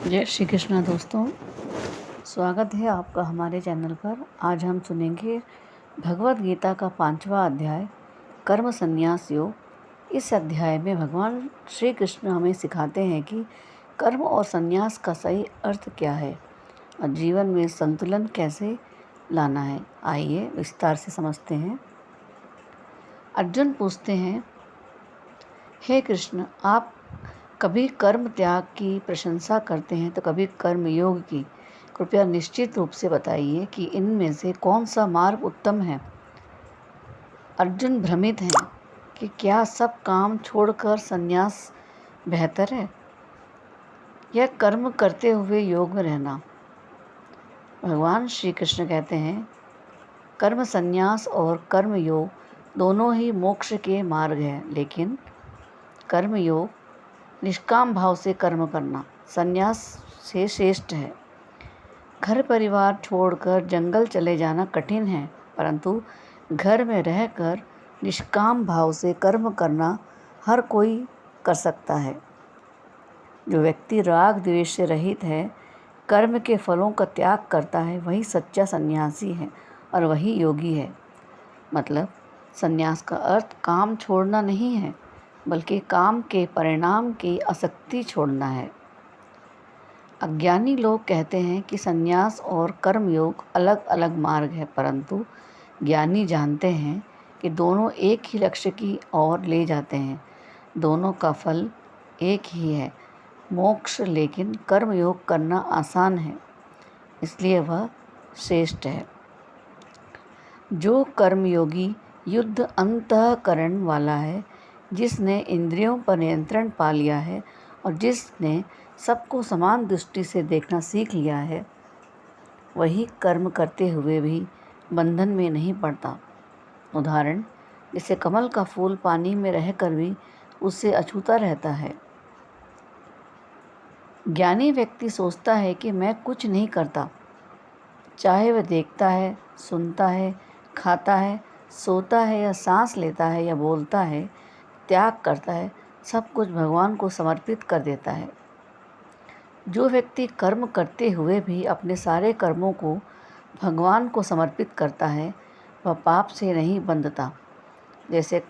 जय श्री कृष्णा दोस्तों, स्वागत है आपका हमारे चैनल पर। आज हम सुनेंगे भगवत गीता का 5वां अध्याय कर्म संन्यास योग। इस अध्याय में भगवान श्री कृष्ण हमें सिखाते हैं कि कर्म और संन्यास का सही अर्थ क्या है और जीवन में संतुलन कैसे लाना है। आइए विस्तार से समझते हैं। अर्जुन पूछते हैं, हे कृष्ण, आप कभी कर्म त्याग की प्रशंसा करते हैं तो कभी कर्म योग की। कृपया निश्चित रूप से बताइए कि इनमें से कौन सा मार्ग उत्तम है। अर्जुन भ्रमित हैं कि क्या सब काम छोड़कर संन्यास बेहतर है या कर्म करते हुए योग में रहना। भगवान श्री कृष्ण कहते हैं, कर्म संन्यास और कर्म योग दोनों ही मोक्ष के मार्ग हैं, लेकिन कर्म योग निष्काम भाव से कर्म करना संन्यास से श्रेष्ठ है। घर परिवार छोड़कर जंगल चले जाना कठिन है, परंतु घर में रहकर निष्काम भाव से कर्म करना हर कोई कर सकता है। जो व्यक्ति राग द्वेष से रहित है, कर्म के फलों का त्याग करता है, वही सच्चा सन्यासी है और वही योगी है। मतलब सन्यास का अर्थ काम छोड़ना नहीं है, बल्कि काम के परिणाम की आसक्ति छोड़ना है। अज्ञानी लोग कहते हैं कि संन्यास और कर्मयोग अलग अलग मार्ग है, परंतु ज्ञानी जानते हैं कि दोनों एक ही लक्ष्य की ओर ले जाते हैं। दोनों का फल एक ही है, मोक्ष। लेकिन कर्मयोग करना आसान है, इसलिए वह श्रेष्ठ है। जो कर्मयोगी युद्ध अंतःकरण वाला है, जिसने इंद्रियों पर नियंत्रण पा लिया है और जिसने सबको समान दृष्टि से देखना सीख लिया है, वही कर्म करते हुए भी बंधन में नहीं पड़ता। उदाहरण, जैसे कमल का फूल पानी में रहकर भी उससे अछूता रहता है। ज्ञानी व्यक्ति सोचता है कि मैं कुछ नहीं करता, चाहे वह देखता है, सुनता है, खाता है, सोता है या सांस लेता है या बोलता है, त्याग करता है, सब कुछ भगवान को समर्पित कर देता है। जो व्यक्ति कर्म करते हुए भी अपने सारे कर्मों को भगवान को समर्पित करता है, वह पाप से नहीं बंधता। जैसे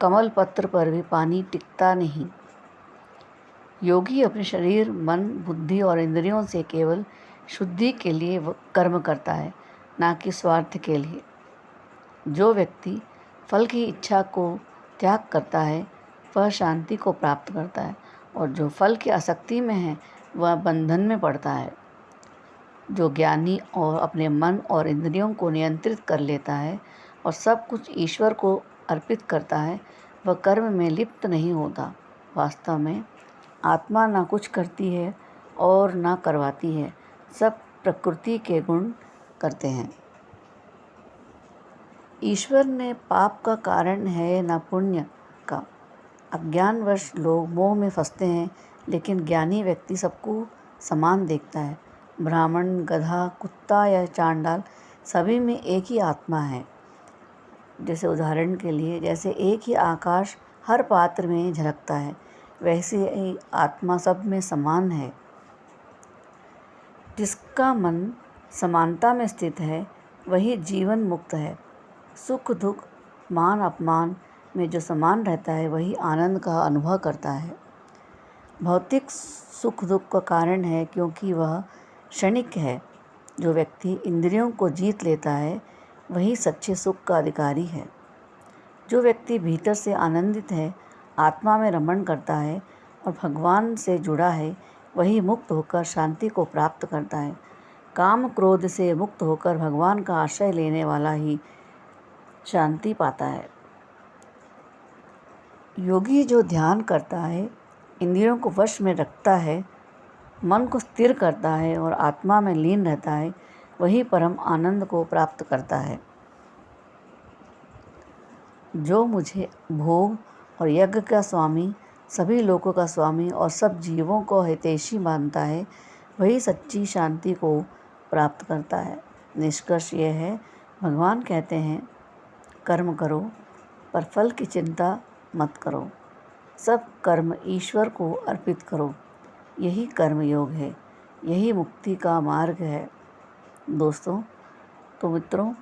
कमल पत्र पर भी पानी टिकता नहीं। योगी अपने शरीर, मन, बुद्धि और इंद्रियों से केवल शुद्धि के लिए कर्म करता है, ना कि स्वार्थ के लिए। जो व्यक्ति फल की इच्छा को त्याग करता है, वह शांति को प्राप्त करता है, और जो फल की आसक्ति में है, वह बंधन में पड़ता है। जो ज्ञानी और अपने मन और इंद्रियों को नियंत्रित कर लेता है और सब कुछ ईश्वर को अर्पित करता है, वह कर्म में लिप्त नहीं होता। वास्तव में आत्मा ना कुछ करती है और ना करवाती है, सब प्रकृति के गुण करते हैं। ईश्वर ने पाप का कारण है ना पुण्य का। अज्ञानवश लोग मोह में फंसते हैं, लेकिन ज्ञानी व्यक्ति सबको समान देखता है। ब्राह्मण, गधा, कुत्ता या चांडाल, सभी में एक ही आत्मा है। जैसे उदाहरण के लिए, जैसे एक ही आकाश हर पात्र में झलकता है, वैसे ही आत्मा सब में समान है। जिसका मन समानता में स्थित है, वही जीवन मुक्त है। सुख दुख, मान अपमान में जो समान रहता है, वही आनंद का अनुभव करता है। भौतिक सुख दुख का कारण है क्योंकि वह क्षणिक है। जो व्यक्ति इंद्रियों को जीत लेता है, वही सच्चे सुख का अधिकारी है। जो व्यक्ति भीतर से आनंदित है, आत्मा में रमण करता है और भगवान से जुड़ा है, वही मुक्त होकर शांति को प्राप्त करता है। काम क्रोध से मुक्त होकर भगवान का आश्रय लेने वाला ही शांति पाता है। योगी जो ध्यान करता है, इंद्रियों को वश में रखता है, मन को स्थिर करता है और आत्मा में लीन रहता है, वही परम आनंद को प्राप्त करता है। जो मुझे भोग और यज्ञ का स्वामी, सभी लोगों का स्वामी और सब जीवों को हितैषी मानता है, वही सच्ची शांति को प्राप्त करता है। निष्कर्ष यह है, भगवान कहते हैं, कर्म करो पर फल की चिंता मत करो। सब कर्म ईश्वर को अर्पित करो, यही कर्म योग है। यही मुक्ति का मार्ग है। दोस्तों, तो मित्रों,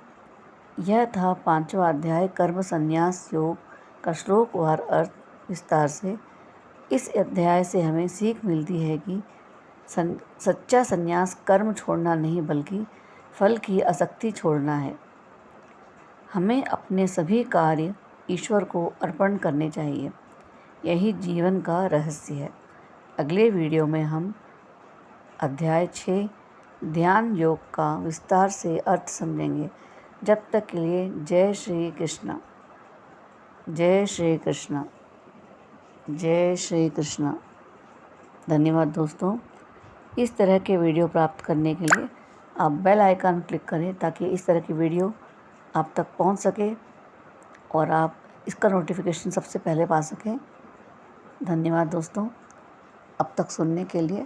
यह था 5वां अध्याय कर्म संन्यास योग का श्लोकवार अर्थ विस्तार से। इस अध्याय से हमें सीख मिलती है कि सच्चा संन्यास कर्म छोड़ना नहीं बल्कि फल की आसक्ति छोड़ना है। हमें अपने सभी कार्य ईश्वर को अर्पण करने चाहिए। यही जीवन का रहस्य है। अगले वीडियो में हम अध्याय 6 ध्यान योग का विस्तार से अर्थ समझेंगे। जब तक के लिए जय श्री कृष्ण, जय श्री कृष्ण, जय श्री कृष्ण। धन्यवाद दोस्तों। इस तरह के वीडियो प्राप्त करने के लिए आप बेल आइकन क्लिक करें ताकि इस तरह की वीडियो आप तक पहुंच सके और आप इसका नोटिफिकेशन सबसे पहले पा सकें। धन्यवाद दोस्तों, अब तक सुनने के लिए।